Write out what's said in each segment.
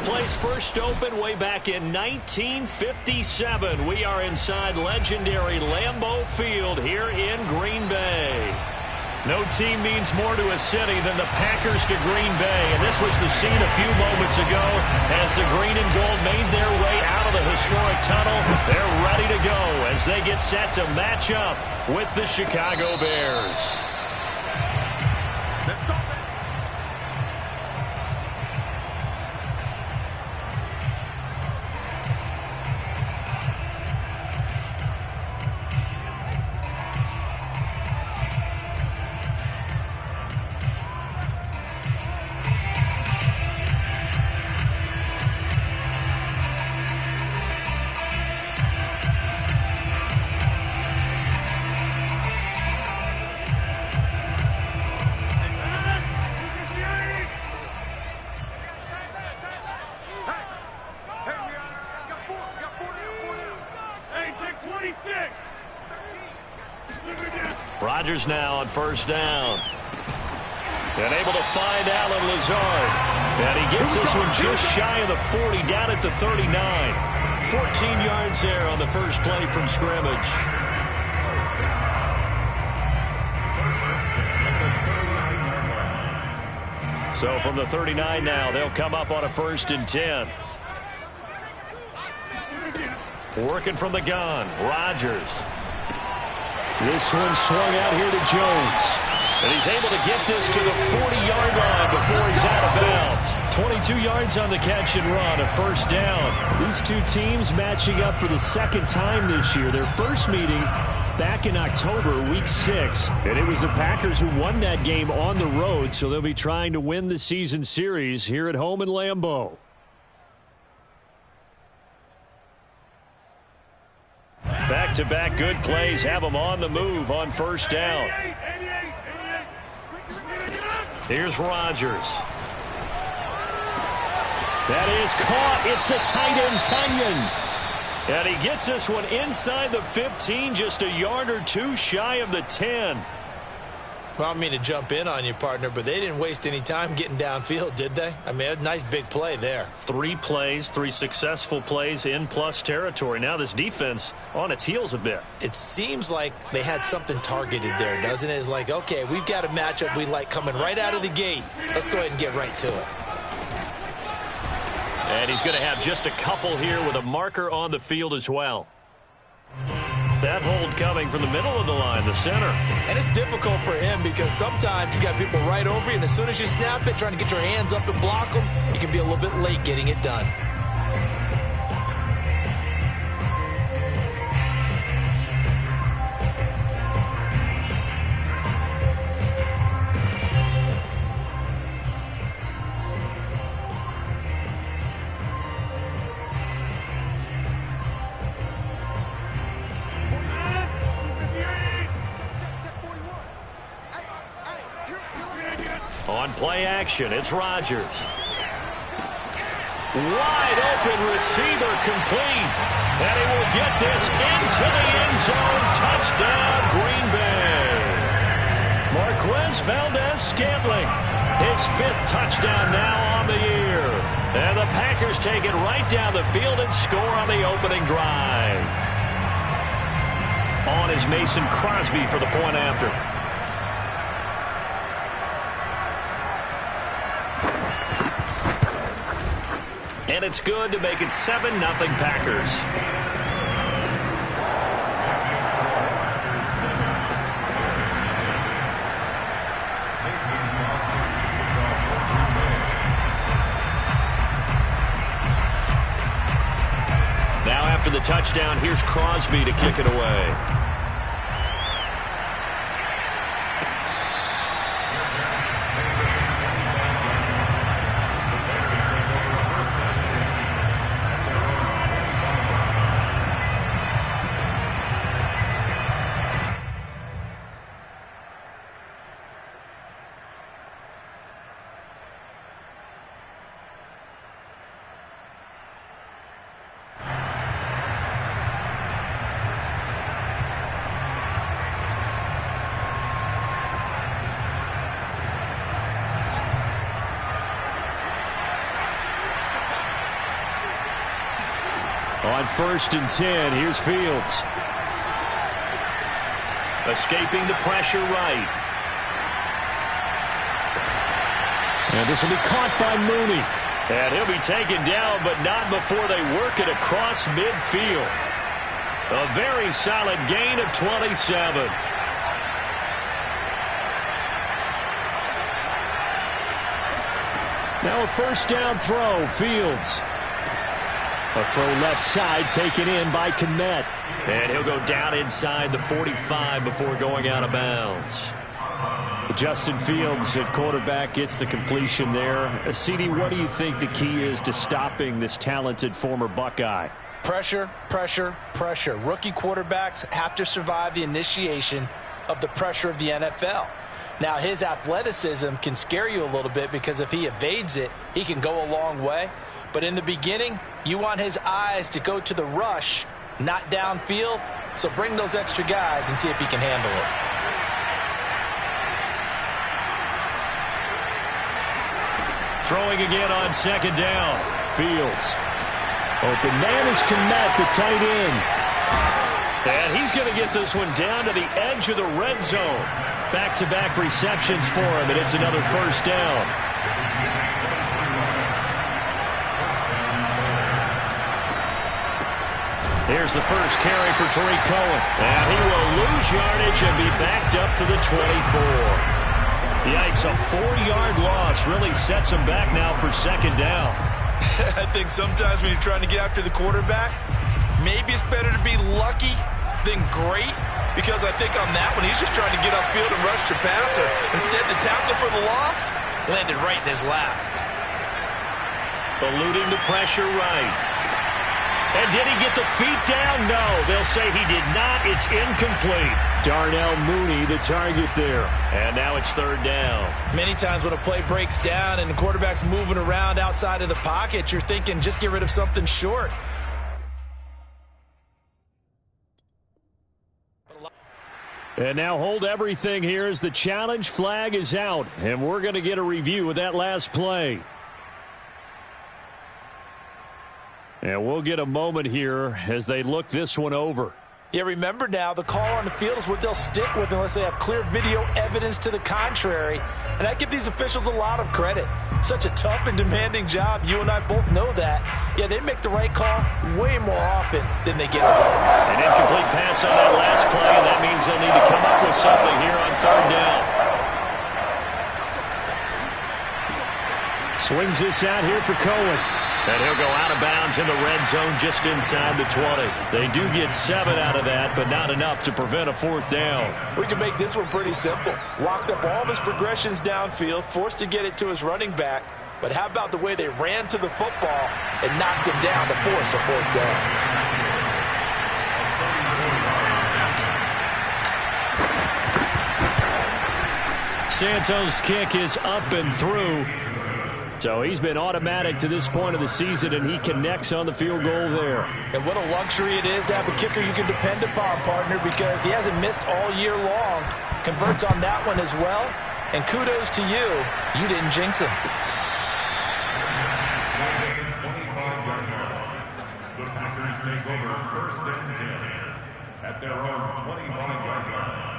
place first opened way back in 1957. We are inside legendary Lambeau Field here in Green Bay. No team means more to a city than the Packers to Green Bay. And this was the scene a few moments ago as the green and gold made their way out of the historic tunnel. They're ready to go as they get set to match up with the Chicago Bears. Let's go. Rodgers now on first down. And able to find Allen Lazard. And he gets this one just shy of the 40, down at the 39. 14 yards there on the first play from scrimmage. So from the 39 now, they'll come up on a 1st and 10. Working from the gun, Rodgers. This one swung out here to Jones. And he's able to get this to the 40-yard line before he's out of bounds. 22 yards on the catch and run, a first down. These two teams matching up for the second time this year. Their first meeting back in October, week 6. And it was the Packers who won that game on the road, so they'll be trying to win the season series here at home in Lambeau. Back-to-back good plays have them on the move on first down. Here's Rodgers. That is caught. It's the tight end, Tunyon. And he gets this one inside the 15, just a yard or two shy of the 10. Well, I don't mean to jump in on you, partner, but they didn't waste any time getting downfield, did they? I mean, a nice big play there. 3 plays, 3 successful plays in plus territory. Now this defense on its heels a bit. It seems like they had something targeted there, doesn't it? It's like, okay, we've got a matchup we like coming right out of the gate. Let's go ahead and get right to it. And he's going to have just a couple here with a marker on the field as well. That hold coming from the middle of the line, the center. And it's difficult for him because sometimes you got people right over you, and as soon as you snap it, trying to get your hands up and block them, you can be a little bit late getting it done. On play action, it's Rodgers. Wide open receiver complete. And he will get this into the end zone. Touchdown, Green Bay. Marquez Valdez-Scantling. His 5th touchdown now on the year. And the Packers take it right down the field and score on the opening drive. On is Mason Crosby for the point after. And it's good to make it 7-0 Packers. Now after the touchdown, here's Crosby to kick it away. On 1st and 10, here's Fields. Escaping the pressure right. And this will be caught by Mooney. And he'll be taken down, but not before they work it across midfield. A very solid gain of 27. Now a first down throw, Fields. A throw left side taken in by Kmet. And he'll go down inside the 45 before going out of bounds. Justin Fields at quarterback gets the completion there. CD, what do you think the key is to stopping this talented former Buckeye? Pressure, pressure, pressure. Rookie quarterbacks have to survive the initiation of the pressure of the NFL. Now, his athleticism can scare you a little bit because if he evades it, he can go a long way. But in the beginning, you want his eyes to go to the rush, not downfield. So bring those extra guys and see if he can handle it. Throwing again on 2nd down. Fields. Open man is Kmet, the tight end. And he's going to get this one down to the edge of the red zone. Back-to-back receptions for him, and it's another first down. Here's the first carry for Tariq Cohen. And he will lose yardage and be backed up to the 24. Yikes, a 4-yard loss really sets him back now for 2nd down. I think sometimes when you're trying to get after the quarterback, maybe it's better to be lucky than great, because I think on that one, he's just trying to get upfield and rush your passer. Instead, the tackle for the loss landed right in his lap. Eluding the pressure right. And did he get the feet down? No, they'll say he did not. It's incomplete. Darnell Mooney, the target there. And now it's 3rd down. Many times when a play breaks down and the quarterback's moving around outside of the pocket, you're thinking just get rid of something short. And now hold everything here as the challenge flag is out. And we're going to get a review of that last play. And we'll get a moment here as they look this one over. Yeah, remember now, the call on the field is what they'll stick with unless they have clear video evidence to the contrary. And I give these officials a lot of credit. Such a tough and demanding job. You and I both know that. Yeah, they make the right call way more often than they get it wrong. An incomplete pass on that last play, and that means they'll need to come up with something here on 3rd down. Swings this out here for Cohen. And he'll go out of bounds in the red zone just inside the 20. They do get 7 out of that, but not enough to prevent a 4th down. We can make this one pretty simple. Locked up all of his progressions downfield, forced to get it to his running back. But how about the way they ran to the football and knocked him down to force a 4th down? Santos' kick is up and through. So he's been automatic to this point of the season, and he connects on the field goal there. And what a luxury it is to have a kicker you can depend upon, partner, because he hasn't missed all year long. Converts on that one as well. And kudos to you. You didn't jinx him. The Packers take over 1st and 10 at their own 25-yard line.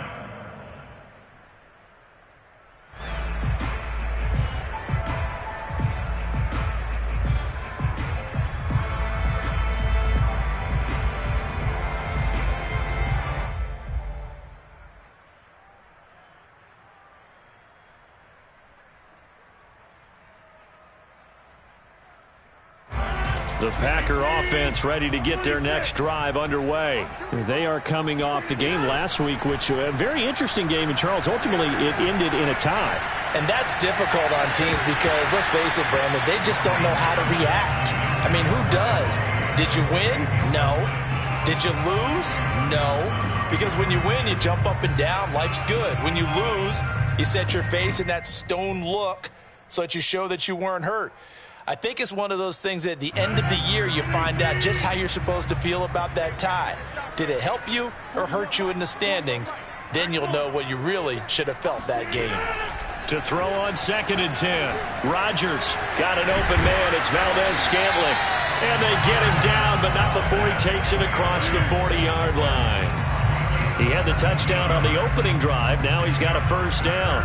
The Packer offense ready to get their next drive underway. They are coming off the game last week, which was a very interesting game in Charles. Ultimately, it ended in a tie. And that's difficult on teams because, let's face it, Brandon, they just don't know how to react. I mean, who does? Did you win? No. Did you lose? No. Because when you win, you jump up and down. Life's good. When you lose, you set your face in that stone look so that you show that you weren't hurt. I think it's one of those things that at the end of the year you find out just how you're supposed to feel about that tie. Did it help you or hurt you in the standings? Then you'll know what you really should have felt that game. To throw on 2nd and 10. Rodgers got an open man. It's Valdez-Scantling. And they get him down, but not before he takes it across the 40-yard line. He had the touchdown on the opening drive. Now he's got a first down.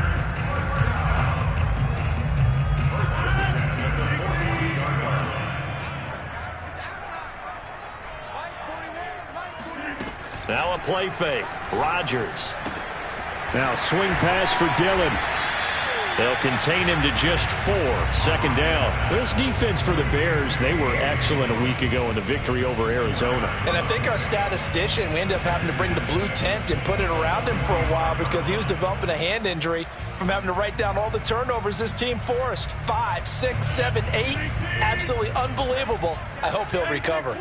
Now a play fake. Rodgers. Now swing pass for Dillon. They'll contain him to just 4. 2nd down. This defense for the Bears, they were excellent a week ago in the victory over Arizona. And I think our statistician, we ended up having to bring the blue tent and put it around him for a while because he was developing a hand injury from having to write down all the turnovers this team forced. 5, 6, 7, 8. Absolutely unbelievable. I hope he'll recover.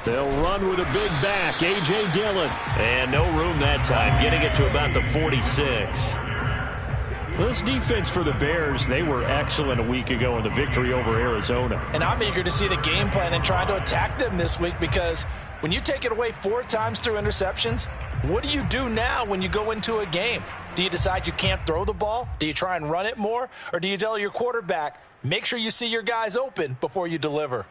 They'll run with a big back, A.J. Dillon. And no room that time, getting it to about the 46. This defense for the Bears, they were excellent a week ago in the victory over Arizona. And I'm eager to see the game plan and try to attack them this week because when you take it away 4 times through interceptions, what do you do now when you go into a game? Do you decide you can't throw the ball? Do you try and run it more? Or do you tell your quarterback, make sure you see your guys open before you deliver?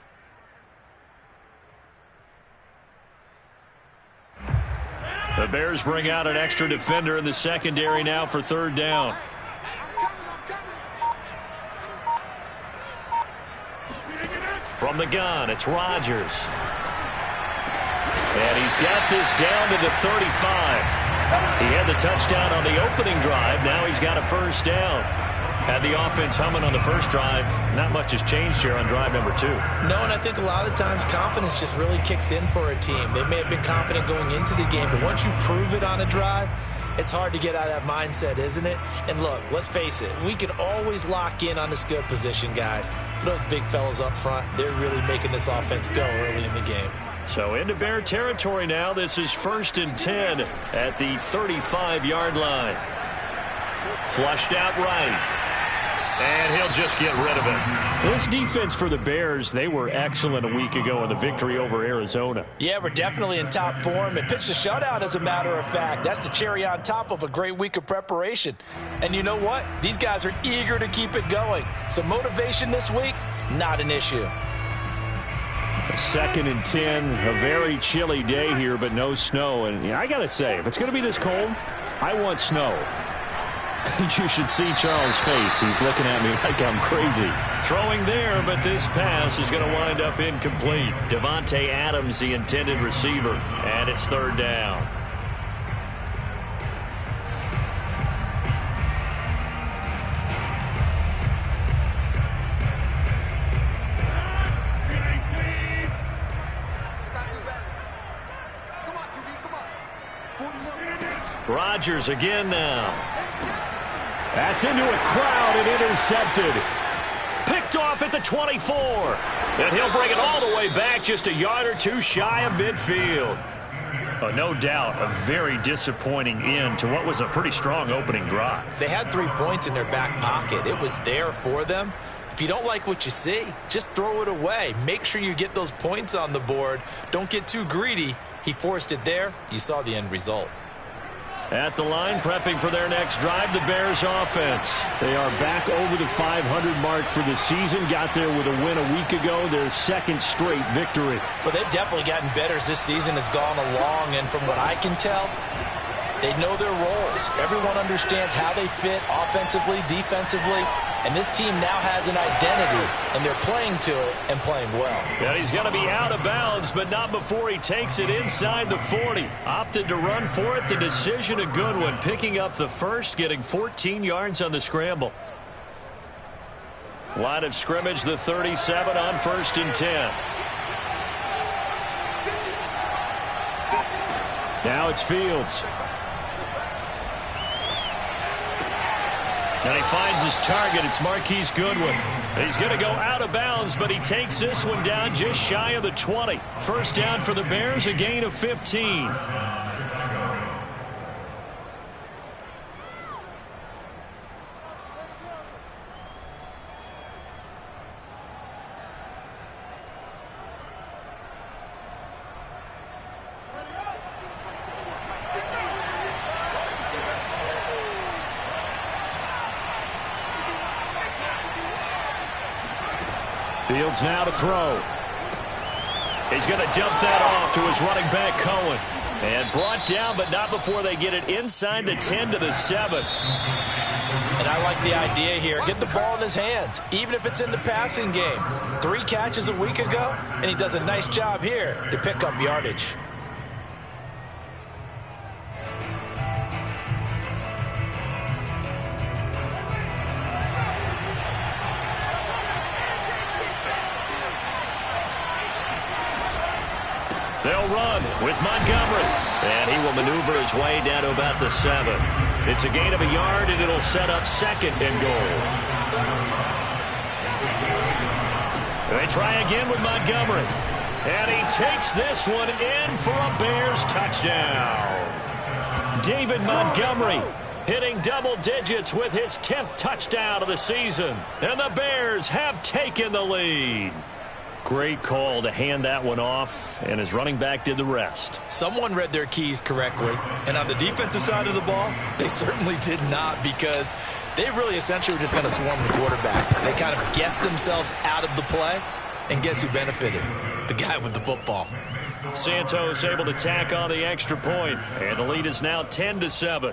The Bears bring out an extra defender in the secondary now for 3rd down. From the gun, it's Rodgers. And he's got this down to the 35. He had the touchdown on the opening drive. Now he's got a first down. Had the offense humming on the first drive. Not much has changed here on drive number 2. No, and I think a lot of times confidence just really kicks in for a team. They may have been confident going into the game, but once you prove it on a drive, it's hard to get out of that mindset, isn't it? And look, let's face it, we can always lock in on the skill position, guys. But those big fellas up front, they're really making this offense go early in the game. So into Bear territory now. This is 1st and 10 at the 35-yard line. Flushed out right. And he'll just get rid of it. This defense for the Bears, they were excellent a week ago in the victory over Arizona. Yeah, we're definitely in top form and pitched a shutout, as a matter of fact. That's the cherry on top of a great week of preparation. And you know what? These guys are eager to keep it going. So motivation this week, not an issue. 2nd and 10, a very chilly day here, but no snow. And I got to say, if it's going to be this cold, I want snow. You should see Charles' face. He's looking at me like I'm crazy. Throwing there, but this pass is going to wind up incomplete. Devontae Adams, the intended receiver, and it's 3rd down. Rodgers again now. That's into a crowd and intercepted. Picked off at the 24. And he'll bring it all the way back just a yard or 2 shy of midfield. No doubt a very disappointing end to what was a pretty strong opening drive. They had 3 points in their back pocket. It was there for them. If you don't like what you see, just throw it away. Make sure you get those points on the board. Don't get too greedy. He forced it there. You saw the end result. At the line, prepping for their next drive, the Bears offense. They are back over the 500 mark for the season. Got there with a win a week ago, their 2nd straight victory. Well, they've definitely gotten better as this season has gone along, and from what I can tell, they know their roles. Everyone understands how they fit offensively, defensively, and this team now has an identity, and they're playing to it and playing well. And he's going to be out of bounds, but not before he takes it inside the 40. Opted to run for it. The decision a good one, picking up the first, getting 14 yards on the scramble. Line of scrimmage, the 37 on 1st and 10. Now it's Fields. And he finds his target. It's Marquise Goodwin. He's going to go out of bounds, but he takes this one down just shy of the 20. First down for the Bears, a gain of 15. Fields now to throw. He's going to dump that off to his running back, Cohen. And brought down, but not before they get it inside the 10 to the 7. And I like the idea here. Get the ball in his hands, even if it's in the passing game. 3 catches a week ago, and he does a nice job here to pick up yardage. They'll run with Montgomery. And he will maneuver his way down to about the 7. It's a gain of a yard, and it'll set up 2nd and goal. They try again with Montgomery. And he takes this one in for a Bears touchdown. David Montgomery hitting double digits with his 10th touchdown of the season. And the Bears have taken the lead. Great call to hand that one off, and his running back did the rest. Someone read their keys correctly, and on the defensive side of the ball, they certainly did not, because they really essentially were just going to swarm the quarterback. They kind of guessed themselves out of the play, and guess who benefited? The guy with the football. Santos able to tack on the extra point, and the lead is now 10 to 7.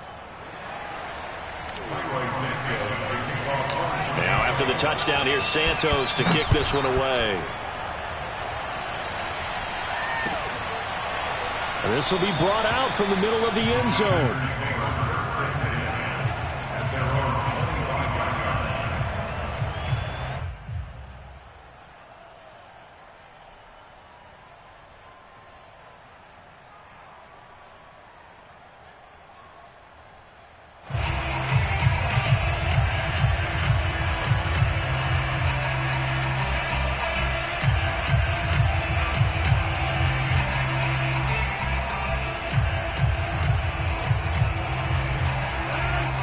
Now after the touchdown, here's Santos to kick this one away. This will be brought out from the middle of the end zone.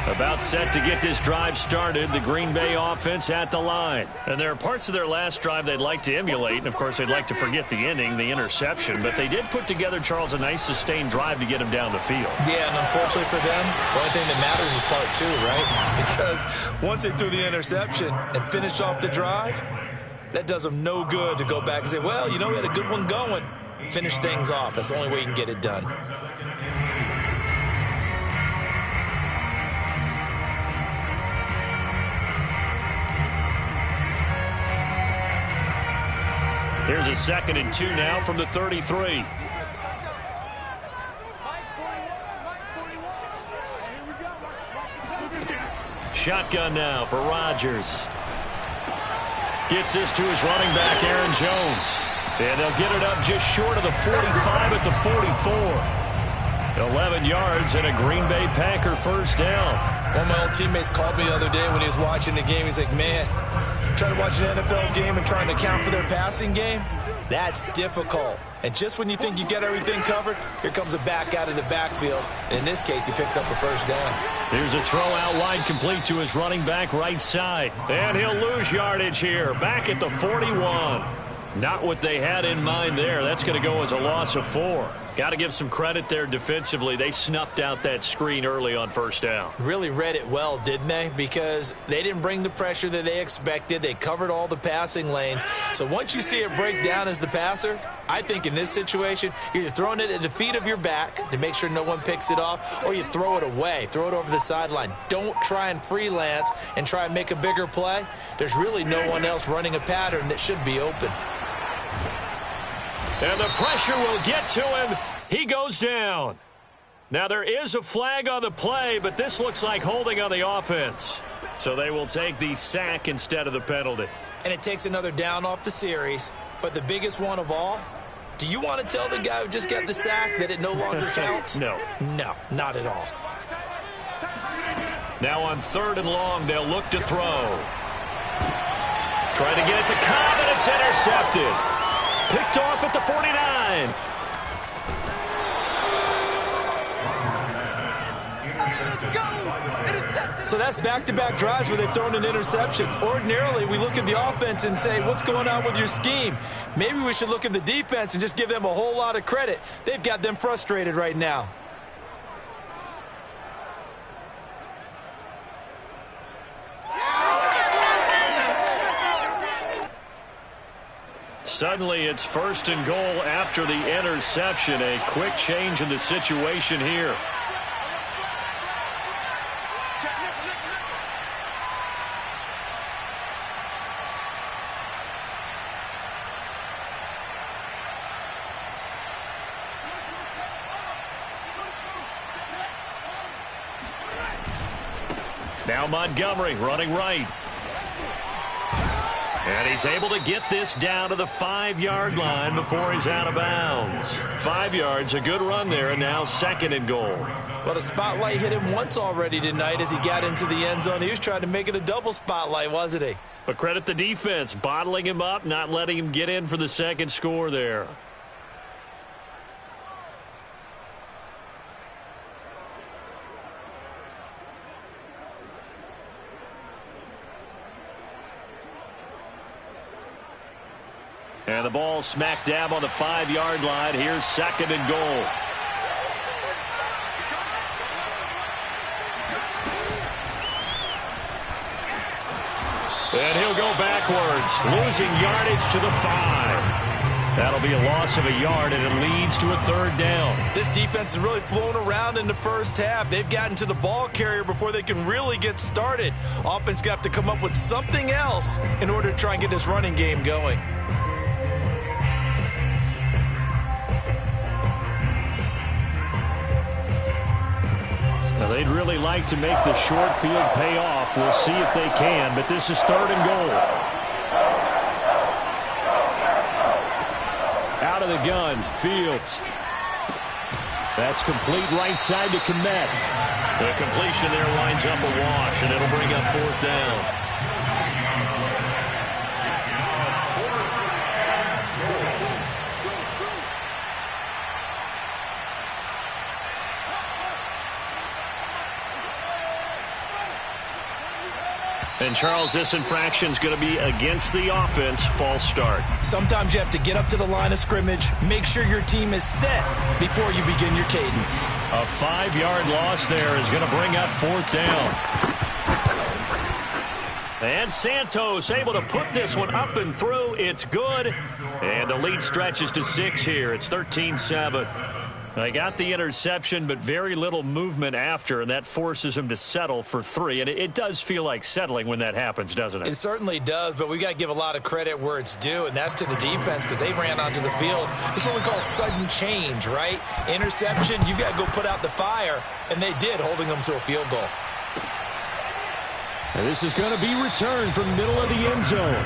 About set to get this drive started. The Green Bay offense at the line. And there are parts of their last drive they'd like to emulate. And, of course, they'd like to forget the ending, the interception. But they did put together, Charles, a nice sustained drive to get him down the field. Yeah, and unfortunately for them, the only thing that matters is part 2, right? Because once they threw the interception and finished off the drive, that does them no good to go back and say, well, you know, we had a good one going. Finish things off. That's the only way you can get it done. Here's a 2nd and 2 now from the 33. Shotgun now for Rodgers. Gets this to his running back, Aaron Jones. And they'll get it up just short of the 45 at the 44. 11 yards and a Green Bay Packer first down. One of my old teammates called me the other day when he was watching the game. He's like, man, trying to watch an NFL game and trying to account for their passing game, that's difficult. And just when you think you get everything covered, here comes a back out of the backfield. And in this case, he picks up a first down. Here's a throw out wide complete to his running back right side. And he'll lose yardage here, back at the 41. Not what they had in mind there. That's going to go as a loss of 4. Got to give some credit there defensively. They snuffed out that screen early on first down. Really read it well, didn't they? Because they didn't bring the pressure that they expected. They covered all the passing lanes. So once you see it break down as the passer, I think in this situation, you're either throwing it at the feet of your back to make sure no one picks it off, or you throw it away, throw it over the sideline. Don't try and freelance and try and make a bigger play. There's really no one else running a pattern that should be open. And the pressure will get to him. He goes down. Now there is a flag on the play, but this looks like holding on the offense. So they will take the sack instead of the penalty. And it takes another down off the series. But the biggest one of all, do you want to tell the guy who just got the sack that it no longer counts? No. No, not at all. Now on 3rd and long, they'll look to throw. Trying to get it to Cobb, and it's intercepted. Picked off at the 49. So that's back-to-back drives where they've thrown an interception. Ordinarily, we look at the offense and say, what's going on with your scheme? Maybe we should look at the defense and just give them a whole lot of credit. They've got them frustrated right now. Suddenly it's 1st and goal after the interception. A quick change in the situation here. Now Montgomery running right. And he's able to get this down to the 5-yard line before he's out of bounds. 5 yards, a good run there, and now 2nd and goal. Well, the spotlight hit him once already tonight as he got into the end zone. He was trying to make it a double spotlight, wasn't he? But credit the defense, bottling him up, not letting him get in for the 2nd score there. And the ball smack dab on the 5-yard line. Here's 2nd and goal. And he'll go backwards, losing yardage to the 5. That'll be a loss of a yard, and it leads to a 3rd down. This defense is really flown around in the first half. They've gotten to the ball carrier before they can really get started. Offense got to come up with something else in order to try and get this running game going. Now, they'd really like to make the short field pay off. We'll see if they can, but this is 3rd and goal. Out of the gun, Fields. That's complete right side to Kmet. The completion there winds up a wash, and it'll bring up 4th down. And, Charles, this infraction is going to be against the offense. False start. Sometimes you have to get up to the line of scrimmage, make sure your team is set before you begin your cadence. A 5-yard loss there is going to bring up 4th down. And Santos able to put this one up and through. It's good. And the lead stretches to 6 here. It's 13-7. They got the interception, but very little movement after, and that forces him to settle for 3. And it does feel like settling when that happens, doesn't it? It certainly does, but we got to give a lot of credit where it's due, and that's to the defense because they ran onto the field. This is what we call sudden change, right? Interception, you got to go put out the fire, and they did, holding them to a field goal. And this is going to be returned from middle of the end zone.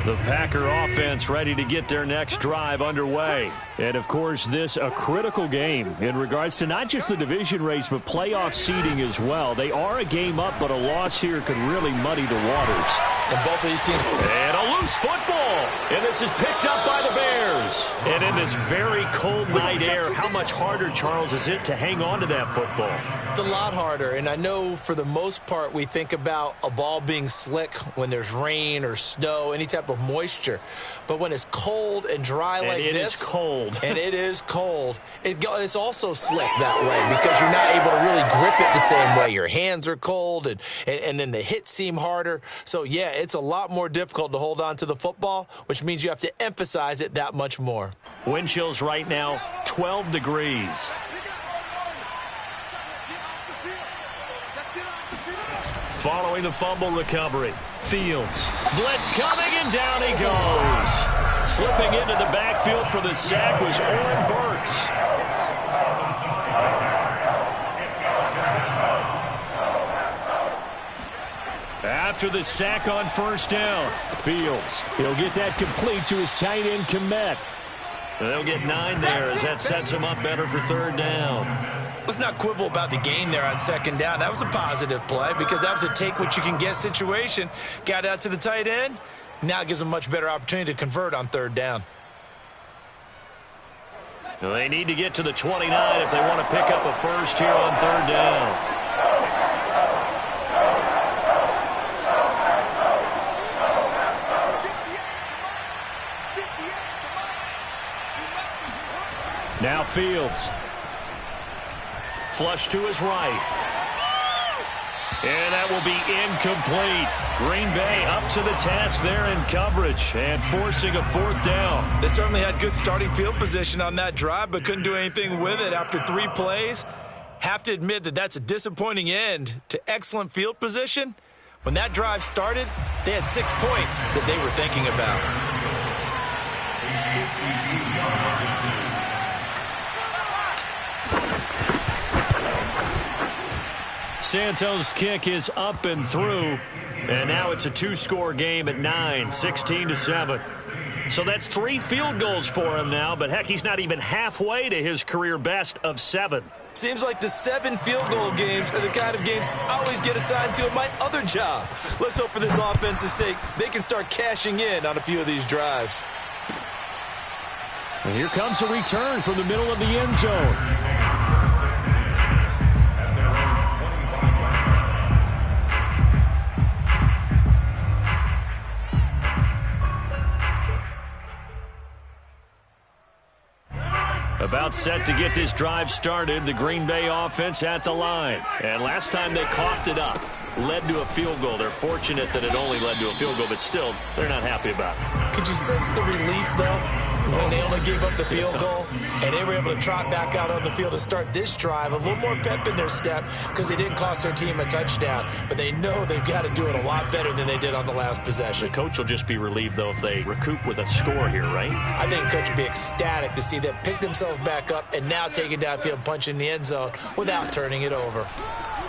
The Packer offense ready to get their next drive underway. And, of course, this a critical game in regards to not just the division race, but playoff seeding as well. They are a game up, but a loss here could really muddy the waters. And both of these teams. And a loose football. And this is picked up by the Bears. And in this very cold night air, how much harder, Charles, is it to hang on to that football? It's a lot harder. And I know for the most part we think about a ball being slick when there's rain or snow, any type of moisture. But when it's cold and dry like this. And it is cold. And it is cold. It's also slick that way because you're not able to really grip it the same way. Your hands are cold and then the hits seem harder. So, yeah, it's a lot more difficult to hold on to the football, which means you have to emphasize it that much more. Wind chills right now, 12 degrees. Following the fumble recovery, Fields. Blitz coming, and down he goes. Slipping into the backfield for the sack was Oren Burks. After the sack on 1st down, Fields. He'll get that complete to his tight end, Kmet. They'll get 9 there as that sets him up better for 3rd down. Let's not quibble about the gain there on 2nd down. That was a positive play because that was a take-what-you-can-get situation. Got out to the tight end. Now it gives him a much better opportunity to convert on 3rd down. They need to get to the 29 if they want to pick up a first here on 3rd down. Now Fields. Flush to his right. And that will be incomplete. Green Bay up to the task there in coverage and forcing a 4th down. They certainly had good starting field position on that drive, but couldn't do anything with it after 3 plays. Have to admit that that's a disappointing end to excellent field position. When that drive started, they had 6 points that they were thinking about. Santos' kick is up and through, and now it's a 2-score game at 9, 16-7. So that's 3 field goals for him now, but heck, he's not even halfway to his career best of 7. Seems like the 7 field goal games are the kind of games I always get assigned to at my other job. Let's hope for this offense's sake they can start cashing in on a few of these drives. And here comes a return from the middle of the end zone. About set to get this drive started, the Green Bay offense at the line. And last time they coughed it up, led to a field goal. They're fortunate that it only led to a field goal, but still, they're not happy about it. Could you sense the relief, though, when they only gave up the field goal and they were able to trot back out on the field and start this drive? A little more pep in their step because they didn't cost their team a touchdown, but they know they've got to do it a lot better than they did on the last possession. The coach will just be relieved, though, if they recoup with a score here, right? I think coach will be ecstatic to see them pick themselves back up and now take it downfield and punch in the end zone without turning it over.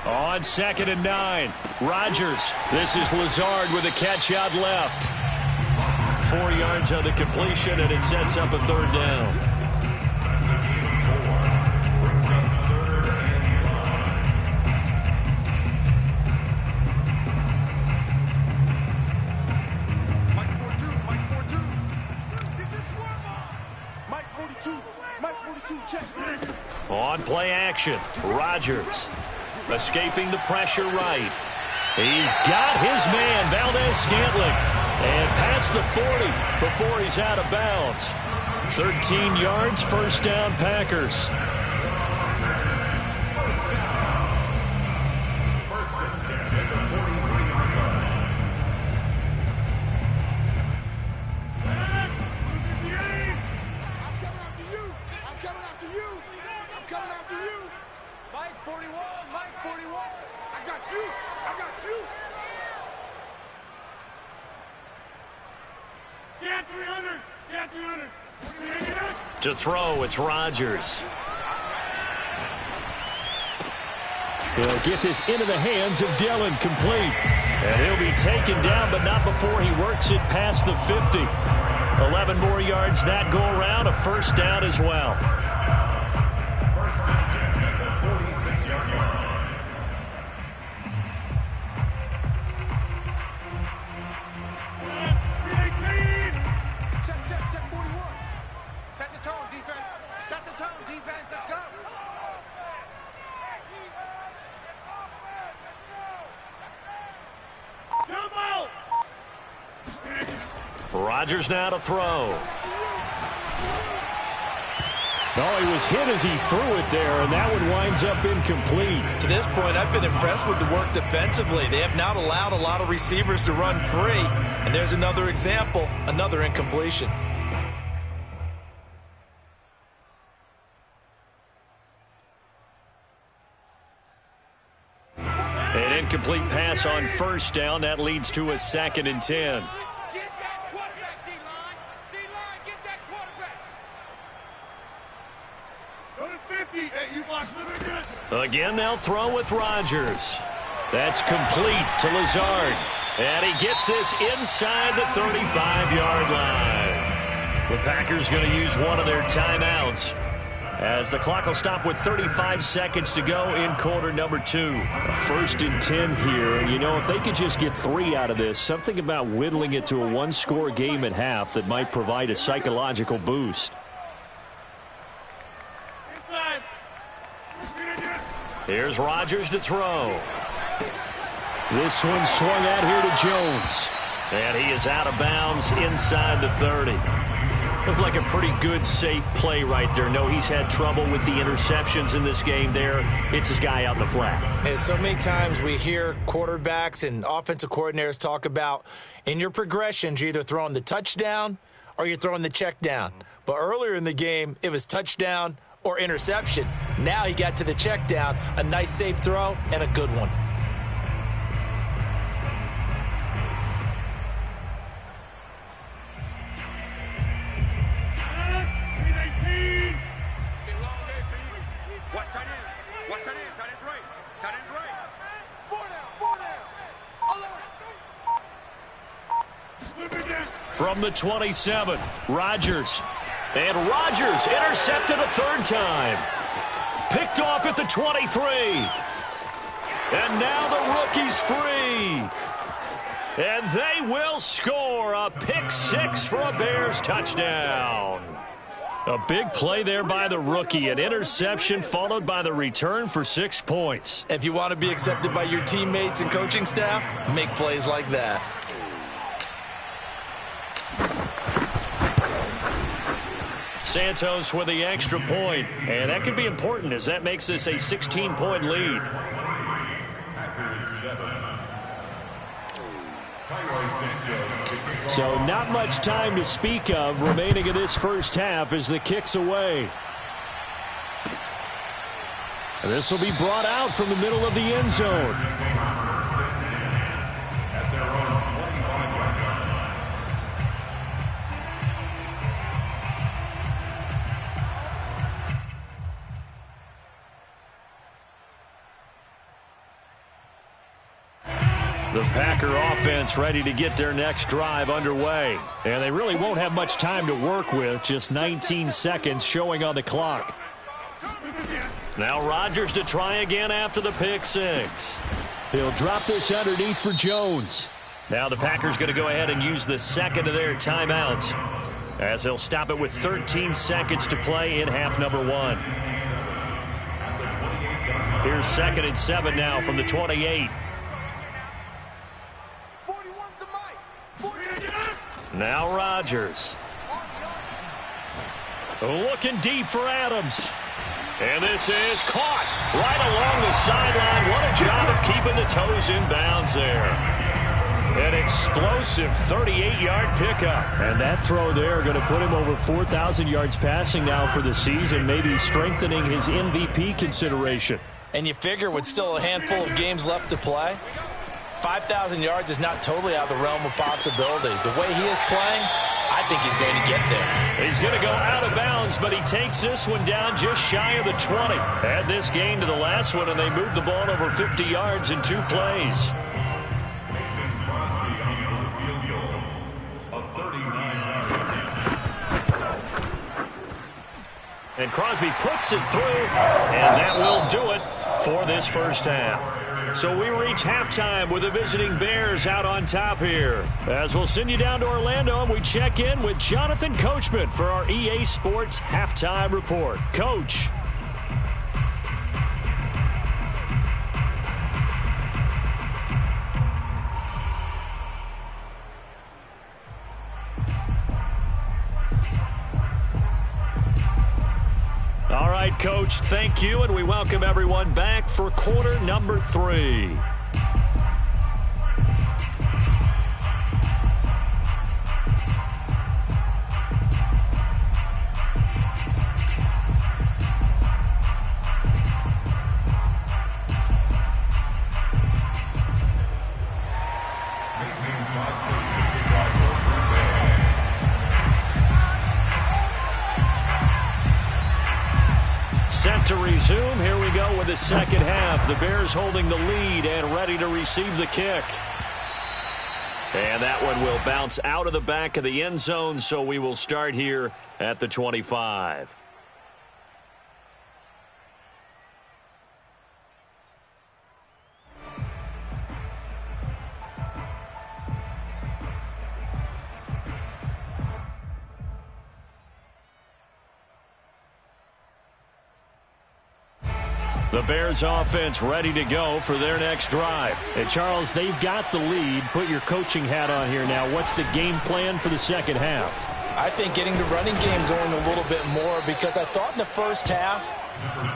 On 2nd and 9, Rodgers. This is Lazard with a catch out left. 4 yards on the completion, and it sets up a 3rd down. On play action, Rodgers escaping the pressure right. He's got his man, Valdez-Scantling, and past the 40 before he's out of bounds. 13 yards, 1st down, Packers. To throw, it's Rodgers. He'll get this into the hands of Dillon, complete. And he'll be taken down, but not before he works it past the 50. 11 more yards that go around, a 1st down as well. 1st and 10 at the 46-yard line. Set the tone, defense. Set the tone, defense. Let's go. Rodgers now to throw. Oh, he was hit as he threw it there, and that one winds up incomplete. To this point, I've been impressed with the work defensively. They have not allowed a lot of receivers to run free. And there's another example, another incompletion. An incomplete pass on 1st down. That leads to a 2nd and 10. Again, they'll throw with Rodgers. That's complete to Lazard. And he gets this inside the 35-yard line. The Packers going to use one of their timeouts, as the clock will stop with 35 seconds to go in quarter number 2. 1st and 10 here, and you know, if they could just get 3 out of this, something about whittling it to a 1-score game at half that might provide a psychological boost. Here's Rodgers to throw. This one swung out here to Jones. And he is out of bounds inside the 30. Looked like a pretty good, safe play right there. No, he's had trouble with the interceptions in this game there. Hits his guy out in the flat. And so many times we hear quarterbacks and offensive coordinators talk about in your progressions, you're either throwing the touchdown or you're throwing the check down. But earlier in the game, it was touchdown or interception. Now he got to the check down, a nice safe throw, and a good one. From the 27, Rodgers. And Rodgers intercepted a third time. Picked off at the 23. And now the rookie's free. And they will score a pick six for a Bears touchdown. A big play there by the rookie. An interception followed by the return for 6 points. If you want to be accepted by your teammates and coaching staff, make plays like that. Santos with the extra point, and that could be important as that makes this a 16-point lead. So not much time to speak of remaining in this first half as the kick's away. This will be brought out from the middle of the end zone. The Packer offense ready to get their next drive underway. And they really won't have much time to work with, just 19 seconds showing on the clock. Now Rodgers to try again after the pick six. He'll drop this underneath for Jones. Now the Packers going to go ahead and use the second of their timeouts as they'll stop it with 13 seconds to play in half number one. Here's 2nd and 7 now from the 28. Now Rodgers. Looking deep for Adams. And this is caught right along the sideline. What a job of keeping the toes in bounds there. An explosive 38-yard pickup. And that throw there going to put him over 4,000 yards passing now for the season, maybe strengthening his MVP consideration. And you figure with still a handful of games left to play, 5,000 yards is not totally out of the realm of possibility. The way he is playing, I think he's going to get there. He's going to go out of bounds, but he takes this one down just shy of the 20. Add this gain to the last one, and they moved the ball over 50 yards in 2 plays. And Crosby puts it through, and that will do it for this first half. So we reach halftime with the visiting Bears out on top here. As we'll send you down to Orlando, and we check in with Jonathan Coachman for our EA Sports Halftime Report. Coach. All right, Coach, thank you, and we welcome everyone back for quarter number 3. Set to resume. Here we go with the second half. The Bears holding the lead and ready to receive the kick. And that one will bounce out of the back of the end zone, so we will start here at the 25. The Bears offense ready to go for their next drive. And Charles, they've got the lead. Put your coaching hat on here now. What's the game plan for the second half? I think getting the running game going a little bit more, because I thought in the first half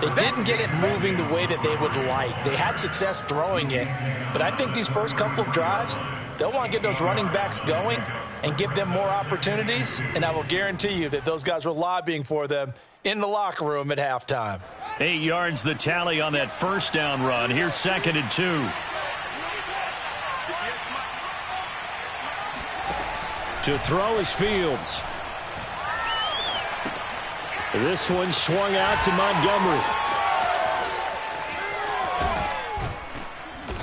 they didn't get it moving the way that they would like. They had success throwing it, but I think these first couple of drives, they'll want to get those running backs going and give them more opportunities, and I will guarantee you that those guys were lobbying for them in the locker room at halftime. 8 yards the tally on that first down run. Here's 2nd and 2. To throw is Fields. This one swung out to Montgomery.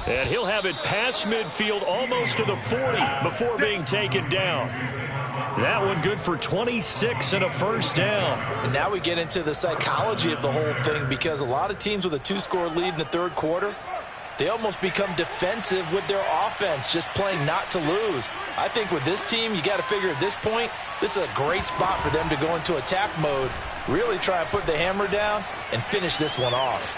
And he'll have it past midfield almost to the 40 before being taken down. That one good for 26 and a first down. And now we get into the psychology of the whole thing, because a lot of teams with a 2-score lead in the third quarter, they almost become defensive with their offense, just playing not to lose. I think with this team, you got to figure at this point, this is a great spot for them to go into attack mode, really try and put the hammer down and finish this one off.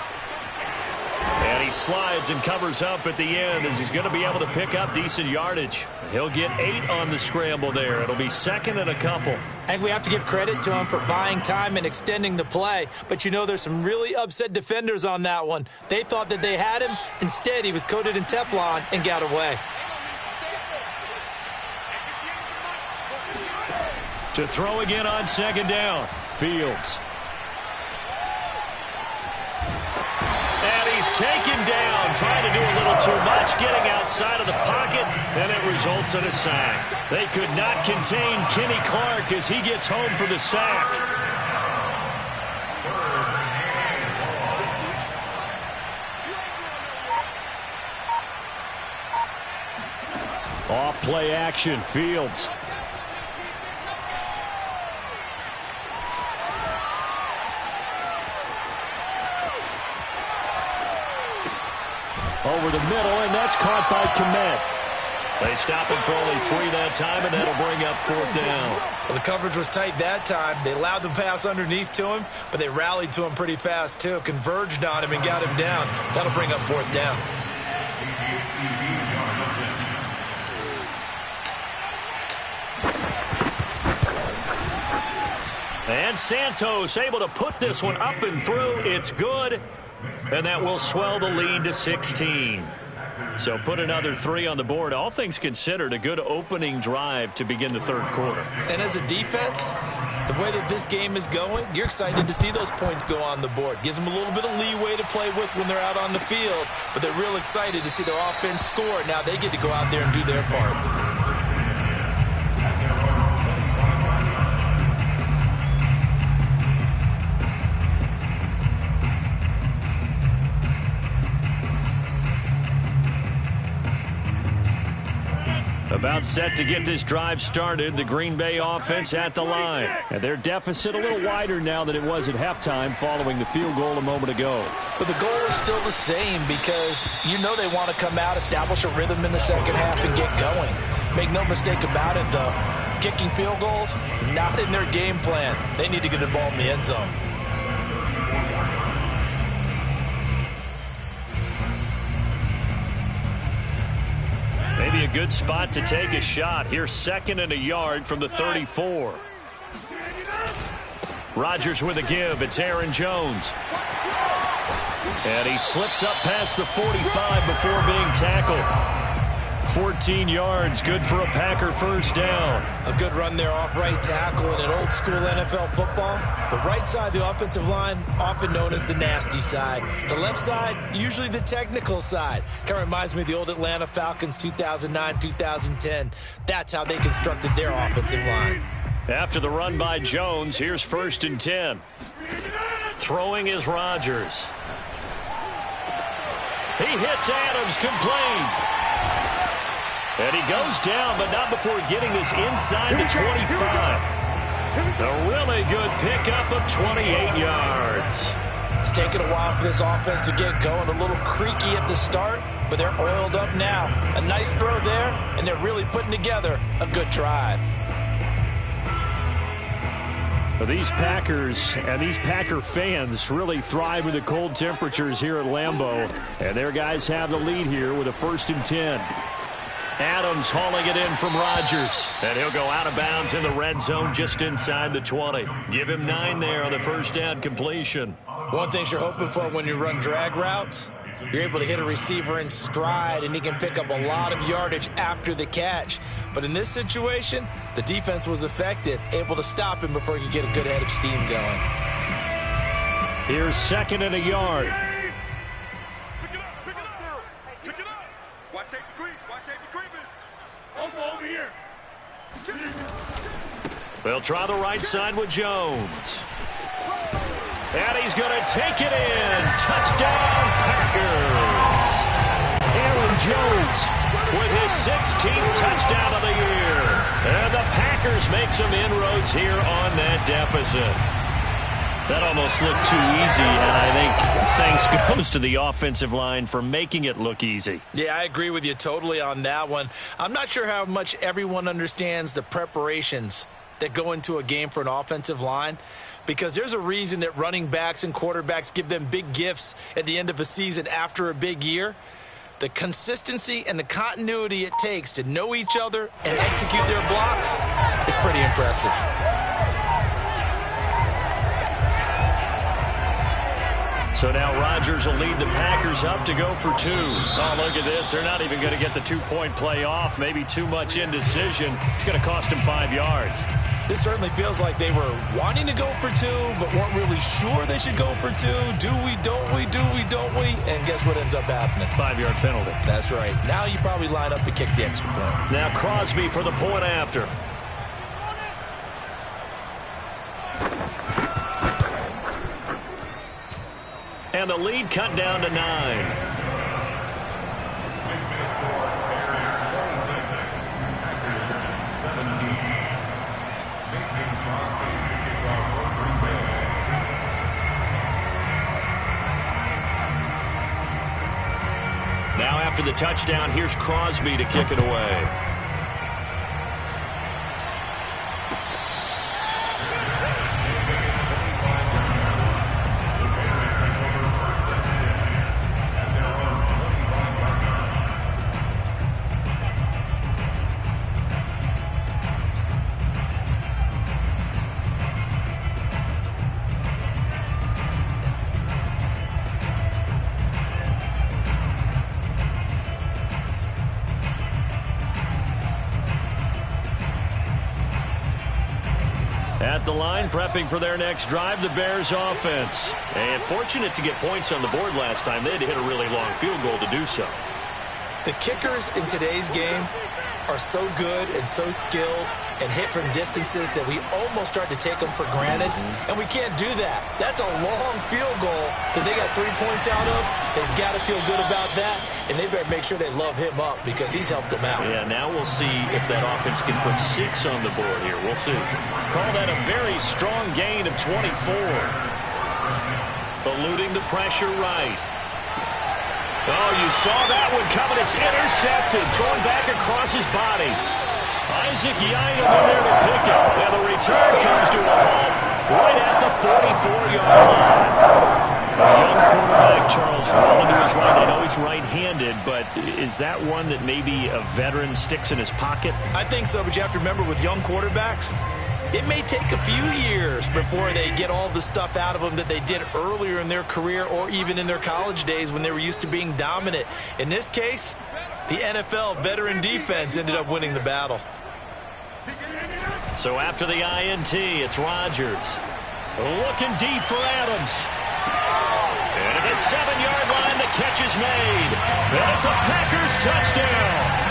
And he slides and covers up at the end as he's going to be able to pick up decent yardage. He'll get 8 on the scramble there. It'll be 2nd and a couple. I think we have to give credit to him for buying time and extending the play. But, you know, there's some really upset defenders on that one. They thought that they had him. Instead, he was coated in Teflon and got away. To throw again on 2nd down. Fields. And he's taken down, trying to do a little too much, getting outside of the pocket, and it results in a sack. They could not contain Kenny Clark as he gets home for the sack. Off play action, Fields. Over the middle, and that's caught by Kmet. They stop him for only 3 that time, and that'll bring up 4th down. Well, the coverage was tight that time. They allowed the pass underneath to him, but they rallied to him pretty fast, too. Converged on him and got him down. That'll bring up 4th down. And Santos able to put this one up and through. It's good. And that will swell the lead to 16. So put another 3 on the board. All things considered, a good opening drive to begin the third quarter. And as a defense, the way that this game is going, you're excited to see those points go on the board. Gives them a little bit of leeway to play with when they're out on the field, but they're real excited to see their offense score. Now they get to go out there and do their part. About set to get this drive started, the Green Bay offense at the line. And their deficit a little wider now than it was at halftime following the field goal a moment ago. But the goal is still the same, because you know they want to come out, establish a rhythm in the second half, and get going. Make no mistake about it, though. Kicking field goals, not in their game plan. They need to get the ball in the end zone. Maybe a good spot to take a shot. Here's 2nd and a yard from the 34. Rodgers with a give. It's Aaron Jones. And he slips up past the 45 before being tackled. 14 yards, good for a Packer first down. A good run there off right tackle in an old school NFL football. The right side of the offensive line, often known as the nasty side. The left side, usually the technical side. Kind of reminds me of the old Atlanta Falcons 2009-2010. That's how they constructed their offensive line. After the run by Jones, here's 1st and 10. Throwing is Rodgers. He hits Adams, complete. And he goes down, but not before getting this inside the 25. A really good pickup of 28 yards. It's taken a while for this offense to get going. A little creaky at the start, but they're oiled up now. A nice throw there, and they're really putting together a good drive. Well, these Packers and these Packer fans really thrive with the cold temperatures here at Lambeau. And their guys have the lead here with a 1st and 10. Adams hauling it in from Rodgers. And he'll go out of bounds in the red zone just inside the 20. Give him 9 there on the 1st down completion. One thing you're hoping for when you run drag routes, you're able to hit a receiver in stride, and he can pick up a lot of yardage after the catch. But in this situation, the defense was effective, able to stop him before he could get a good head of steam going. Here's 2nd and a yard. Pick it up, pick it up. Pick it up. Watch safety creep, watch safety creeping. Over here. They'll try the right side with Jones. And he's going to take it in. Touchdown, Packers. Aaron Jones with his 16th touchdown of the year. And the Packers make some inroads here on that deficit. That almost looked too easy, and I think thanks goes to the offensive line for making it look easy. Yeah, I agree with you totally on that one. I'm not sure how much everyone understands the preparations that go into a game for an offensive line, because there's a reason that running backs and quarterbacks give them big gifts at the end of a season after a big year. The consistency and the continuity it takes to know each other and execute their blocks is pretty impressive. So now Rodgers will lead the Packers up to go for 2. Oh, look at this. They're not even going to get the 2-point play off. Maybe too much indecision. It's going to cost him 5 yards. This certainly feels like they were wanting to go for 2, but weren't really sure they should go for 2. Do we, don't we, do we, don't we? And guess what ends up happening? 5-yard penalty. That's right. Now you probably line up to kick the extra point. Now Crosby for the point after. And the lead cut down to 9. Now after the touchdown, here's Crosby to kick it away. At the line, prepping for their next drive, the Bears offense. And fortunate to get points on the board last time. They had to hit a really long field goal to do so. The kickers in today's game are so good and so skilled and hit from distances that we almost start to take them for granted, and we can't do that. That's a long field goal that they got 3 points out of. They've got to feel good about that, and they better make sure they love him up because he's helped them out. Yeah, now we'll see if that offense can put 6 on the board here. We'll see. Call that a very strong gain of 24. Eluding the pressure right. Oh, you saw that one coming. It's intercepted. Thrown back across his body. Isaac Yiadom in there to pick it. And the return comes to a halt right at the 44-yard line. A young quarterback, Charles, rolling to his right. I know he's right-handed, but is that one that maybe a veteran sticks in his pocket? I think so, but you have to remember with young quarterbacks, it may take a few years before they get all the stuff out of them that they did earlier in their career or even in their college days when they were used to being dominant. In this case, the NFL veteran defense ended up winning the battle. So after the INT, it's Rodgers. Looking deep for Adams. And at the 7-yard line, the catch is made. And it's a Packers touchdown.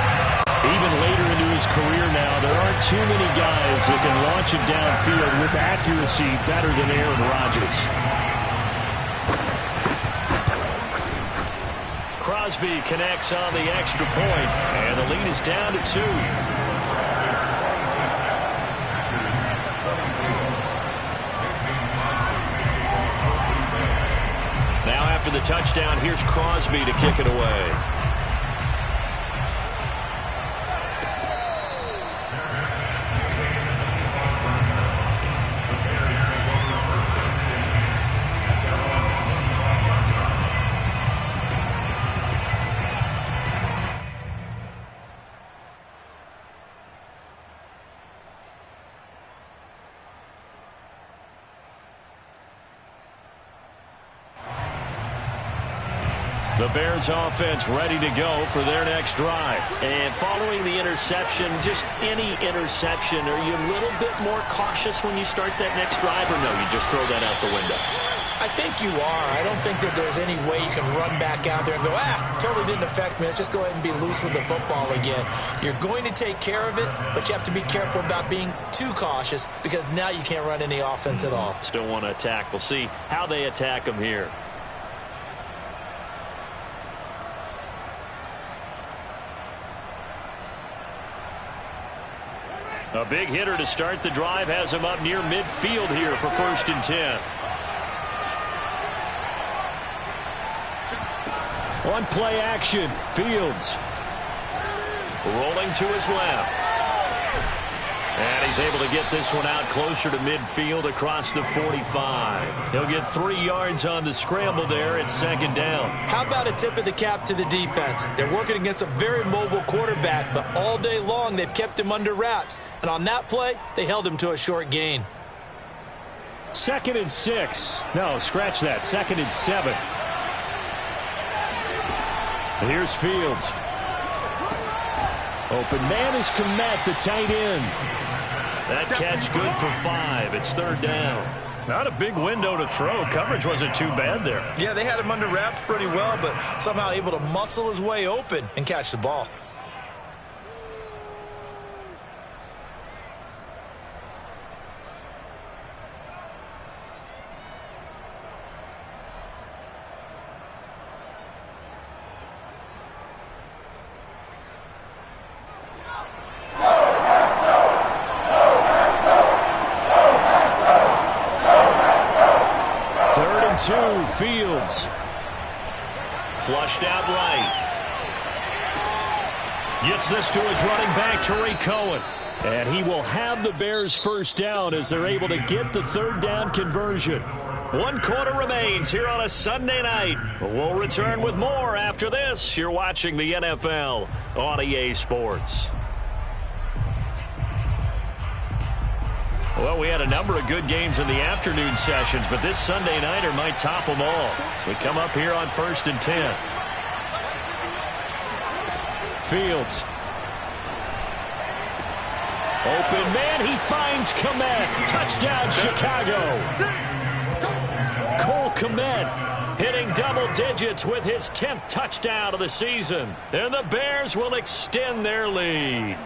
Even later into his career now, there aren't too many guys that can launch it downfield with accuracy better than Aaron Rodgers. Crosby connects on the extra point, and the lead is down to 2. Now after the touchdown, here's Crosby to kick it away. The Bears offense ready to go for their next drive. And following the interception, just any interception, are you a little bit more cautious when you start that next drive, or no, you just throw that out the window? I think you are. I don't think that there's any way you can run back out there and go, totally didn't affect me. Let's just go ahead and be loose with the football again. You're going to take care of it, but you have to be careful about being too cautious because now you can't run any offense at all. Still want to attack. We'll see how they attack them here. A big hitter to start the drive has him up near midfield here for 1st and 10. One play action. Fields. Rolling to his left. And he's able to get this one out closer to midfield across the 45. He'll get 3 yards on the scramble there at 2nd down. How about a tip of the cap to the defense? They're working against a very mobile quarterback, but all day long they've kept him under wraps. And on that play, they held him to a short gain. 2nd and 6. No, scratch that. 2nd and 7. Here's Fields. Open man is Komet, the tight end. That catch good for 5. It's 3rd down. Not a big window to throw. Coverage wasn't too bad there. Yeah, they had him under wraps pretty well, but somehow able to muscle his way open and catch the ball. Fields. Flushed out right. Gets this to his running back, Tariq Cohen. And he will have the Bears 1st down as they're able to get the 3rd down conversion. 1 quarter remains here on a Sunday night. We'll return with more after this. You're watching the NFL on EA Sports. Well, we had a number of good games in the afternoon sessions, but this Sunday nighter might top them all. So we come up here on 1st and 10. Fields. Open man, he finds Komet. Touchdown, Chicago. Cole Komet hitting double digits with his 10th touchdown of the season. And the Bears will extend their lead.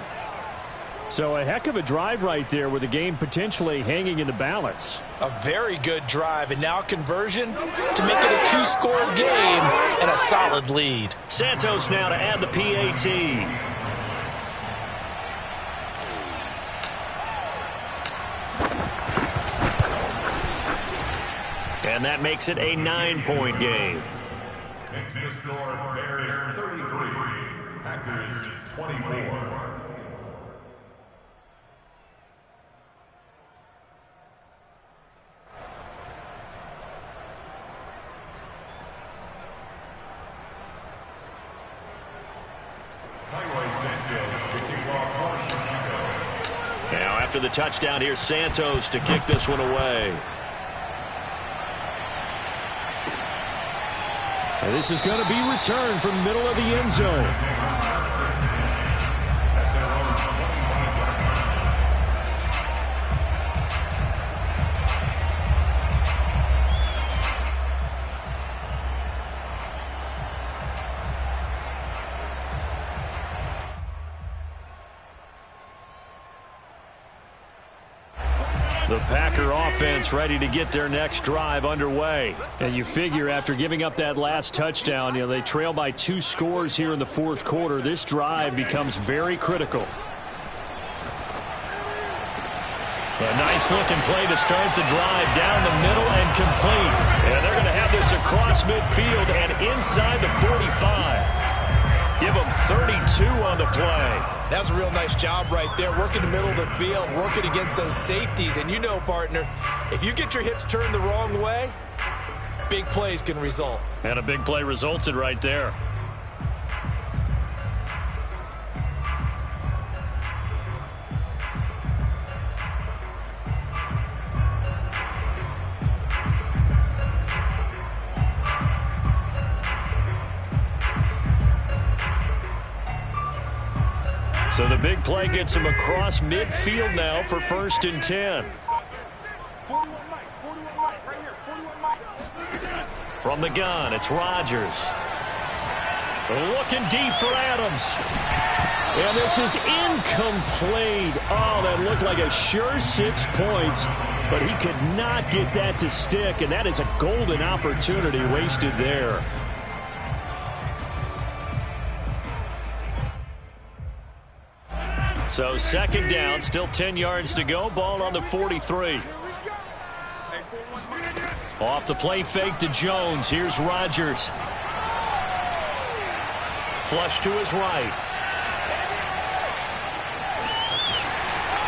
So a heck of a drive right there with the game potentially hanging in the balance. A very good drive, and now conversion to make it a 2-score game and a solid lead. Santos now to add the PAT. And that makes it a 9-point game. Makes the score Bears 33, Packers 24. Now after the touchdown, here's Santos to kick this one away. And this is going to be returned from the middle of the end zone. The Packer offense ready to get their next drive underway. And you figure after giving up that last touchdown, they trail by 2 scores here in the 4th quarter. This drive becomes very critical. A nice looking play to start the drive down the middle and complete. And they're going to have this across midfield and inside the 45. Give them 32 on the play. That's a real nice job right there, working the middle of the field, working against those safeties. And you know, partner, if you get your hips turned the wrong way, big plays can result. And a big play resulted right there. So the big play gets him across midfield now for 1st and 10. 41 Mike, 41 Mike, right here, 41 Mike. From the gun, it's Rodgers. Looking deep for Adams. And this is incomplete. Oh, that looked like a sure 6 points, but he could not get that to stick, and that is a golden opportunity wasted there. So 2nd down, still 10 yards to go. Ball on the 43. Off the play fake to Jones. Here's Rodgers. Flush to his right.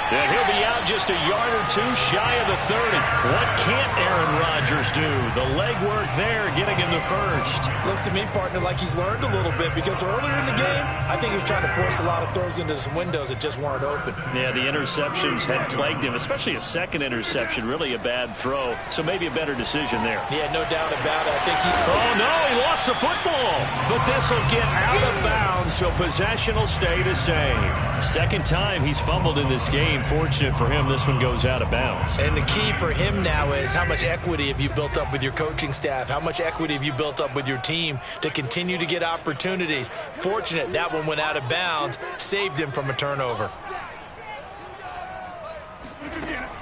And he'll be out just a yard or 2 shy of the 30. What can't Aaron Rodgers do? The legwork there getting him to 1st. Looks to me, partner, like he's learned a little bit, because earlier in the game, I think he was trying to force a lot of throws into some windows that just weren't open. Yeah, the interceptions had plagued him, especially a 2nd interception, really a bad throw. So maybe a better decision there. Yeah, no doubt about it. I think he's... Oh, no, he lost the football. But this will get out of bounds, so possession will stay the same. 2nd time he's fumbled in this game. Fortunate for him, this one goes out of bounds. And the key for him now is how much equity have you built up with your coaching staff? How much equity have you built up with your team to continue to get opportunities? Fortunate that one went out of bounds, saved him from a turnover.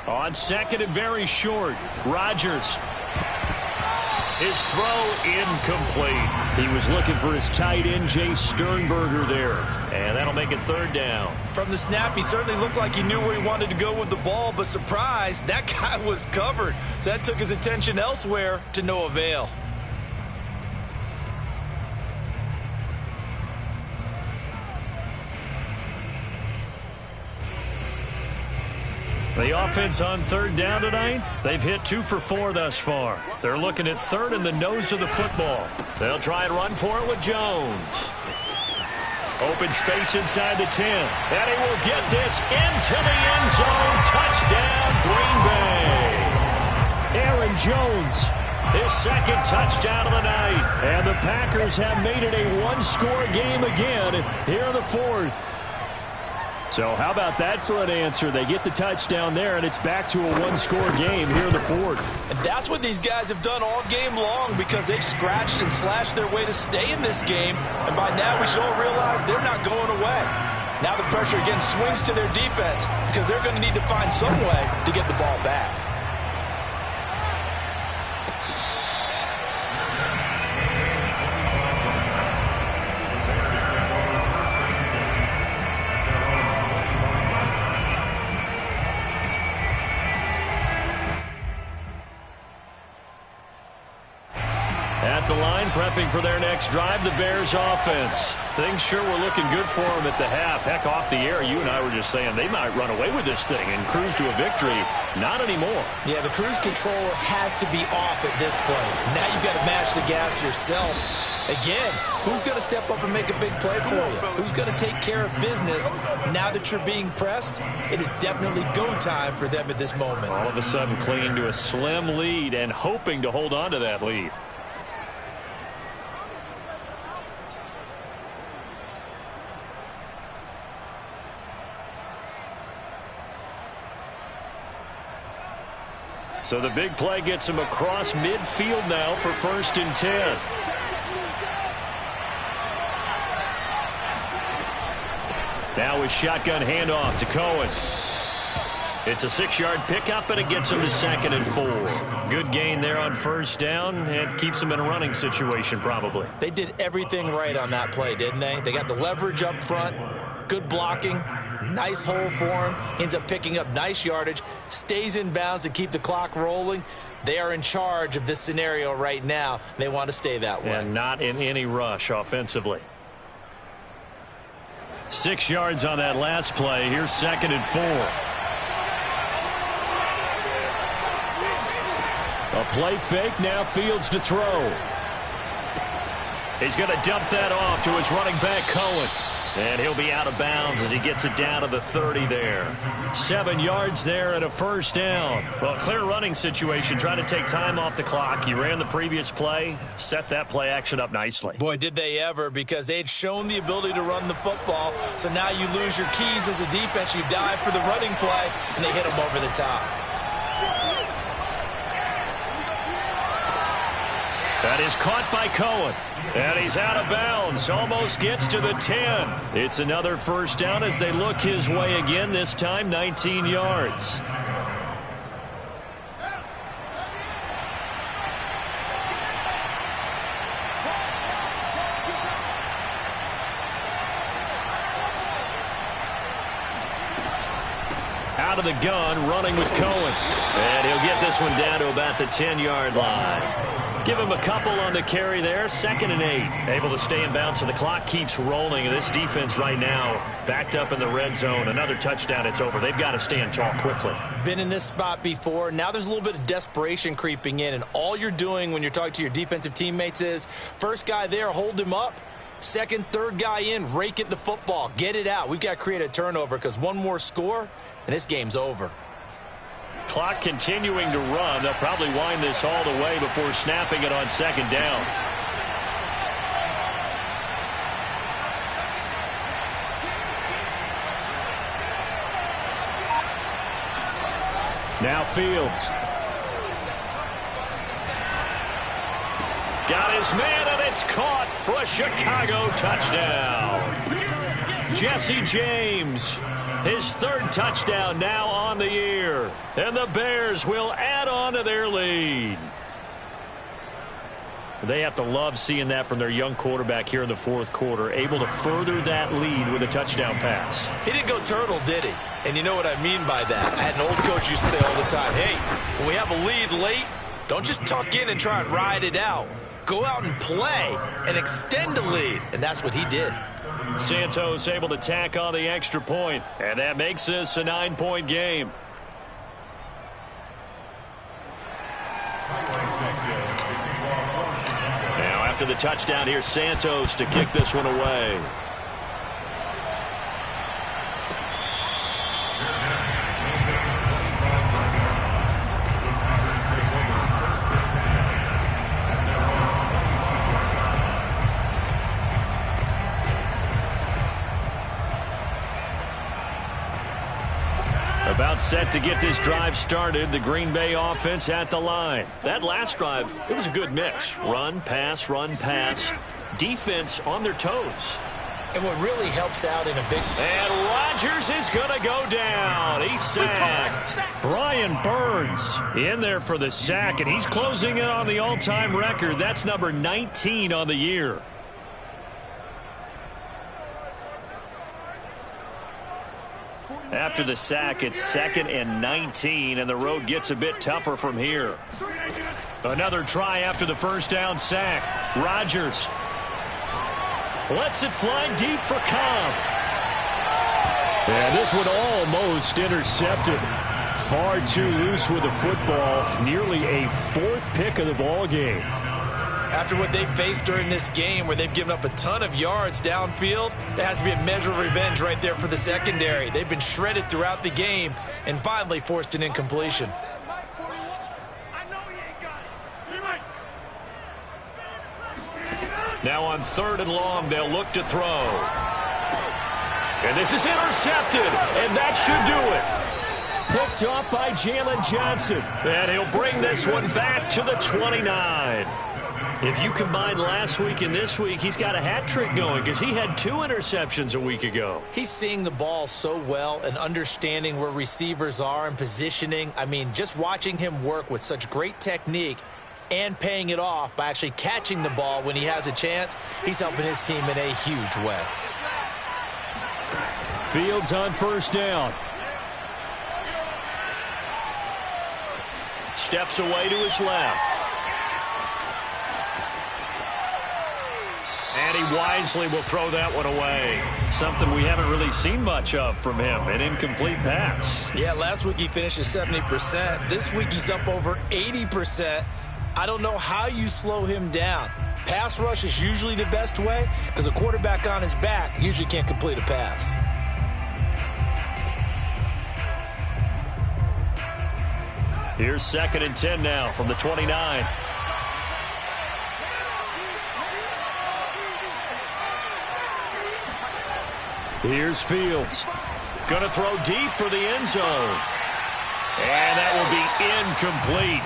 On 2nd and very short, Rodgers. His throw incomplete. He was looking for his tight end, Jay Sternberger there. And that'll make it 3rd down. From the snap, he certainly looked like he knew where he wanted to go with the ball, but surprise, that guy was covered. So that took his attention elsewhere to no avail. The offense on 3rd down tonight, they've hit 2 for 4 thus far. They're looking at 3rd in the nose of the football. They'll try and run for it with Jones. Open space inside the 10. And he will get this into the end zone. Touchdown, Green Bay. Aaron Jones, his 2nd touchdown of the night. And the Packers have made it a 1-score game again here in the 4th. So how about that for an answer? They get the touchdown there, and it's back to a 1-score game here in the 4th. And that's what these guys have done all game long, because they've scratched and slashed their way to stay in this game. And by now we should all realize they're not going away. Now the pressure again swings to their defense, because they're going to need to find some way to get the ball back. At the line, prepping for their next drive, the Bears offense. Things sure were looking good for them at the half. Heck, off the air, you and I were just saying they might run away with this thing and cruise to a victory. Not anymore. Yeah, the cruise control has to be off at this point. Now you've got to mash the gas yourself. Again, who's going to step up and make a big play for you? Who's going to take care of business now that you're being pressed? It is definitely go time for them at this moment. All of a sudden clinging to a slim lead and hoping to hold on to that lead. So the big play gets him across midfield now for 1st and 10. Now with shotgun handoff to Cohen. It's a 6-yard pickup, and it gets him to 2nd and 4. Good gain there on 1st down, and keeps him in a running situation probably. They did everything right on that play, didn't they? They got the leverage up front, good blocking, nice hole for him, ends up picking up nice yardage, stays in bounds to keep the clock rolling. They are in charge of this scenario right now. They want to stay that way. And not in any rush offensively. 6 yards on that last play. Here's 2nd and 4. A play fake, now Fields to throw. He's going to dump that off to his running back, Cohen. And he'll be out of bounds as he gets it down to the 30 there. 7 yards there and a first down. Well, clear running situation, trying to take time off the clock. He ran the previous play, set that play action up nicely. Boy, did they ever, because they had shown the ability to run the football. So now you lose your keys as a defense. You dive for the running play, and they hit him over the top. That is caught by Cohen. And he's out of bounds. Almost gets to the 10. It's another first down as they look his way again, this time 19 yards. Out of the gun, running with Cohen. And he'll get this one down to about the 10-yard line. Give him a couple on the carry there. 2nd and 8. Able to stay in bounds, so the clock keeps rolling. This defense right now backed up in the red zone. Another touchdown, it's over. They've got to stand tall quickly. Been in this spot before. Now there's a little bit of desperation creeping in, and all you're doing when you're talking to your defensive teammates is first guy there, hold him up. Second, third guy in, rake it the football. Get it out. We've got to create a turnover because one more score, and this game's over. Clock continuing to run. They'll probably wind this all the way before snapping it on 2nd down. Now Fields. Got his man, and it's caught for a Chicago touchdown. Jesse James, his 3rd touchdown now on the year. And the Bears will add on to their lead. They have to love seeing that from their young quarterback here in the 4th quarter, able to further that lead with a touchdown pass. He didn't go turtle, did he? And you know what I mean by that. I had an old coach used to say all the time, hey, when we have a lead late, don't just tuck in and try and ride it out. Go out and play and extend the lead. And that's what he did. Santos able to tack on the extra point, and that makes this a 9-point game. Now after the touchdown, here's Santos to kick this one away. About set to get this drive started. The Green Bay offense at the line. That last drive, it was a good mix. Run, pass, defense on their toes. And what really helps out in a big... And Rodgers is going to go down. He's sacked. Brian Burns in there for the sack, and he's closing in on the all-time record. That's number 19 on the year. After the sack, it's 2nd and 19, and the road gets a bit tougher from here. Another try after the first down sack. Rodgers lets it fly deep for Cobb. And this one almost intercepted. Far too loose with the football. Nearly a 4th pick of the ball game. After what they faced during this game where they've given up a ton of yards downfield, there has to be a measure of revenge right there for the secondary. They've been shredded throughout the game and finally forced an incompletion. Now on 3rd and long, they'll look to throw. And this is intercepted, and that should do it. Picked off by Jalen Johnson. And he'll bring this one back to the 29. If you combine last week and this week, he's got a hat trick going because he had 2 interceptions a week ago. He's seeing the ball so well and understanding where receivers are and positioning. I mean, just watching him work with such great technique and paying it off by actually catching the ball when he has a chance, he's helping his team in a huge way. Fields on 1st down. Steps away to his left. And he wisely will throw that one away. Something we haven't really seen much of from him, an incomplete pass. Yeah, last week he finished at 70%. This week he's up over 80%. I don't know how you slow him down. Pass rush is usually the best way because a quarterback on his back usually can't complete a pass. Here's 2nd and 10 now from the 29. Here's Fields. Going to throw deep for the end zone. And that will be incomplete.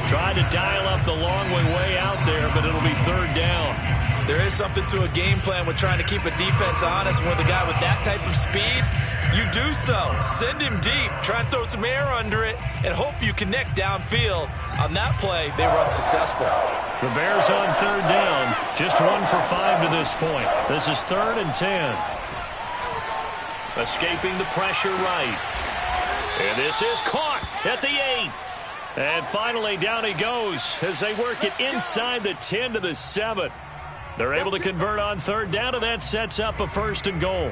Tried to dial up the long way out there, but it'll be 3rd down. There is something to a game plan with trying to keep a defense honest. With a guy with that type of speed, you do so. Send him deep. Try and throw some air under it and hope you connect downfield. On that play, they were unsuccessful. The Bears on 3rd down. Just 1 for 5 to this point. This is 3rd and 10. Escaping the pressure right. And this is caught at the 8. And finally, down he goes as they work it inside the 10 to the 7. They're able to convert on 3rd down, and that sets up a 1st and goal.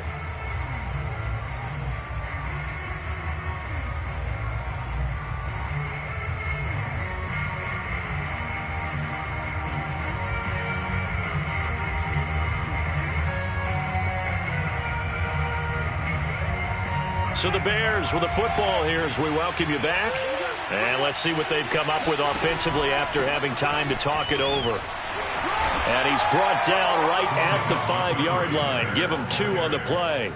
So the Bears with the football here as we welcome you back. And let's see what they've come up with offensively after having time to talk it over. And he's brought down right at the 5-yard line. Give him 2 on the play.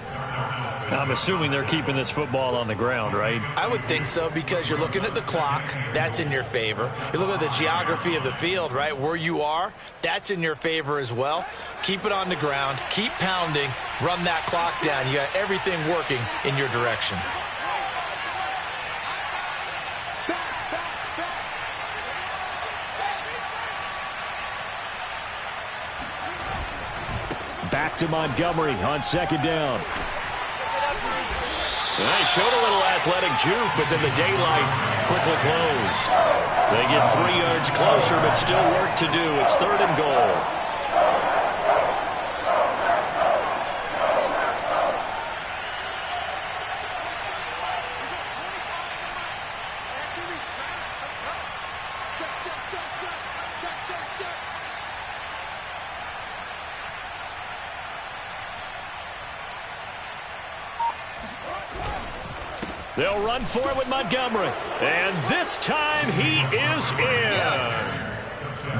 I'm assuming they're keeping this football on the ground, right? I would think so because you're looking at the clock. That's in your favor. You look at the geography of the field, right? Where you are, that's in your favor as well. Keep it on the ground. Keep pounding. Run that clock down. You got everything working in your direction. Back to Montgomery on 2nd down. They showed a little athletic juke, but then the daylight quickly closed. They get 3 yards closer, but still work to do. It's 3rd and goal. They'll run for it with Montgomery. And this time he is in. Yes.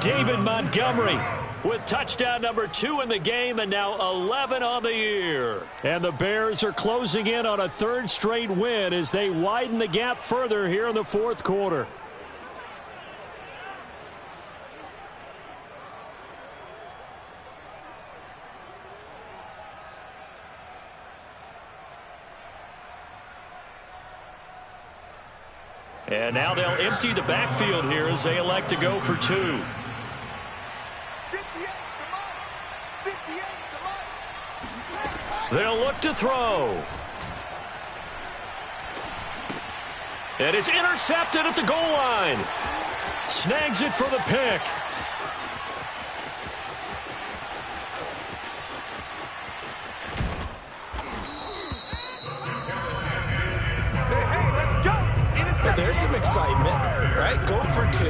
David Montgomery with touchdown number 2 in the game and now 11 on the year. And the Bears are closing in on a 3rd straight win as they widen the gap further here in the 4th quarter. And now they'll empty the backfield here as they elect to go for 2. They'll look to throw. And it's intercepted at the goal line. Snags it for the pick. There's some excitement, right? Go for 2,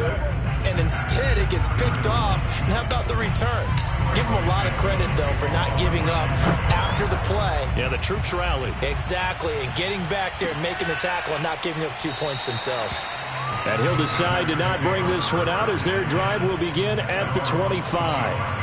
and instead it gets picked off. And how about the return? Give them a lot of credit, though, for not giving up after the play. Yeah, the troops rallied. Exactly, and getting back there and making the tackle and not giving up 2 points themselves. And he'll decide to not bring this one out as their drive will begin at the 25.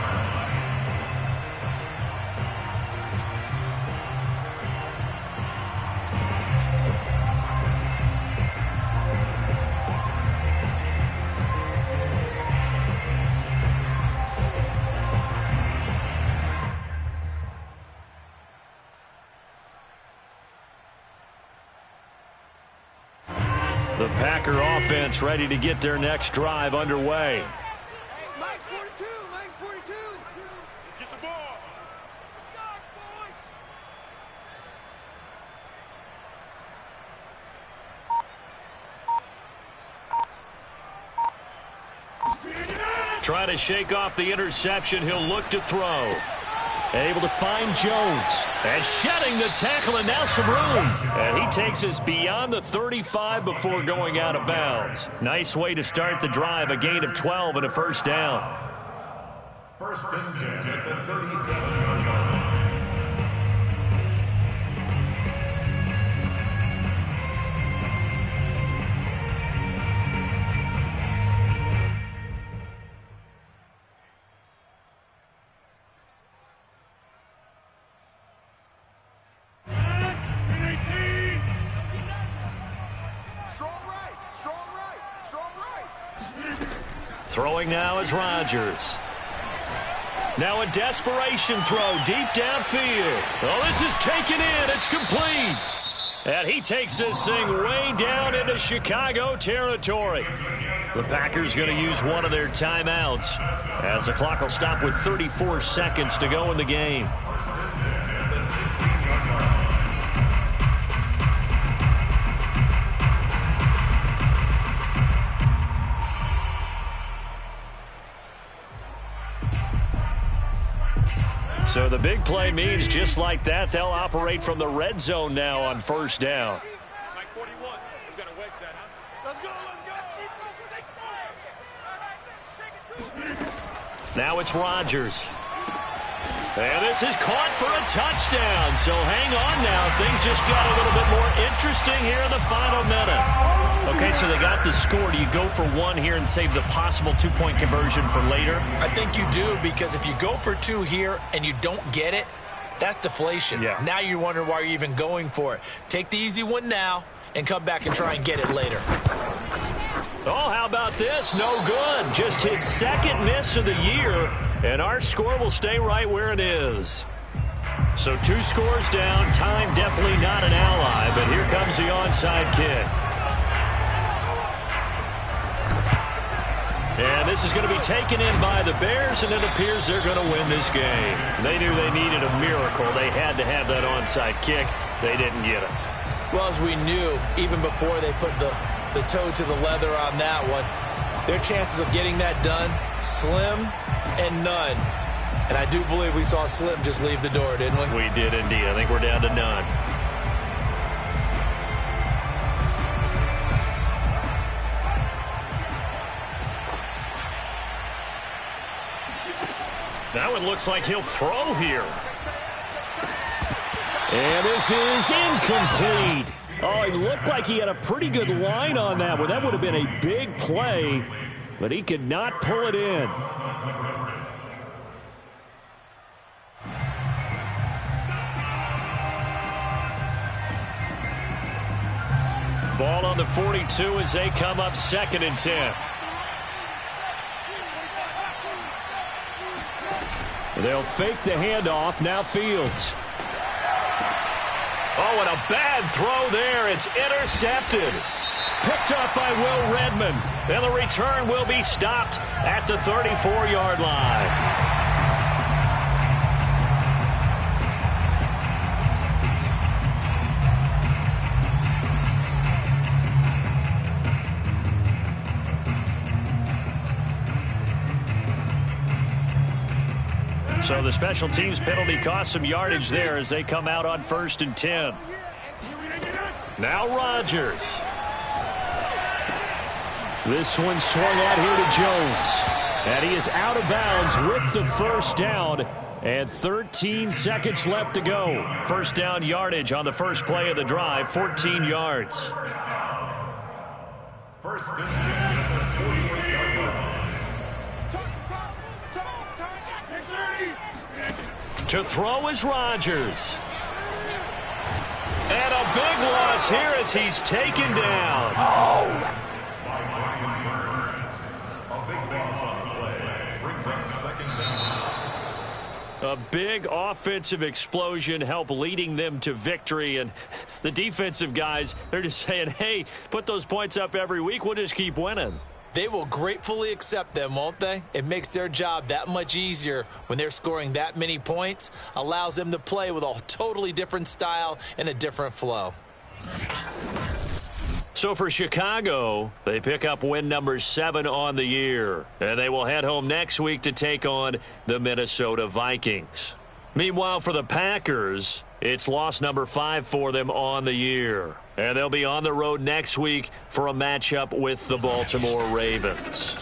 The Packer offense ready to get their next drive underway. Mike's 42. Mike's 42. Let's get the ball. Trying to shake off the interception. He'll look to throw. Able to find Jones. And shedding the tackle, and now some room. And he takes us beyond the 35 before going out of bounds. Nice way to start the drive. A gain of 12 and a 1st down. First and 10 at the 37-yard line. Throwing now is Rodgers. Now a desperation throw deep downfield. Oh, this is taken in. It's complete. And he takes this thing way down into Chicago territory. The Packers going to use one of their timeouts as the clock will stop with 34 seconds to go in the game. So the big play means just like that, they'll operate from the red zone now on first down. Like 41. We've got to wedge that, huh? Let's go. Now it's Rodgers. And this is caught for a touchdown. So hang on now. Things just got a little bit more interesting here in the final minute. Okay, so they got the score. Do you go for one here and save the possible two-point conversion for later? I think you do, because if you go for two here and you don't get it, that's deflation. Yeah. Now you're wondering why you're even going for it. Take the easy one now and come back and try and get it later. Oh, how about this? No good. Just his second miss of the year, and our score will stay right where it is. So 2 scores down. Time definitely not an ally, but here comes the onside kick. And this is going to be taken in by the Bears, and it appears they're going to win this game. They knew they needed a miracle. They had to have that onside kick. They didn't get it. Well, as we knew, even before they put the toe to the leather on that one, their chances of getting that done, slim and none. And I do believe we saw Slim just leave the door, didn't we? We did indeed. I think we're down to none. Now it looks like he'll throw here. And this is incomplete. Oh, it looked like he had a pretty good line on that one. That would have been a big play, but he could not pull it in. Ball on the 42 as they come up 2nd and 10. They'll fake the handoff. Now Fields. Oh, and a bad throw there. It's intercepted. Picked up by Will Redmond. And the return will be stopped at the 34-yard line. So the special teams penalty cost some yardage there as they come out on 1st and 10. Now Rodgers. This one swung out here to Jones. And he is out of bounds with the first down. And 13 seconds left to go. First down yardage on the first play of the drive, 14 yards. First and 10 at the 48-yard line. To throw is Rodgers. And a big loss here as he's taken down. By Brian Burns. A big loss on the play. Brings up 2nd down. A big offensive explosion helped leading them to victory. And the defensive guys, they're just saying, hey, put those points up every week. We'll just keep winning. They will gratefully accept them, won't they? It makes their job that much easier when they're scoring that many points. Allows them to play with a totally different style and a different flow. So for Chicago, they pick up win number 7 on the year. And they will head home next week to take on the Minnesota Vikings. Meanwhile, for the Packers, it's loss number 5 for them on the year. And they'll be on the road next week for a matchup with the Baltimore Ravens.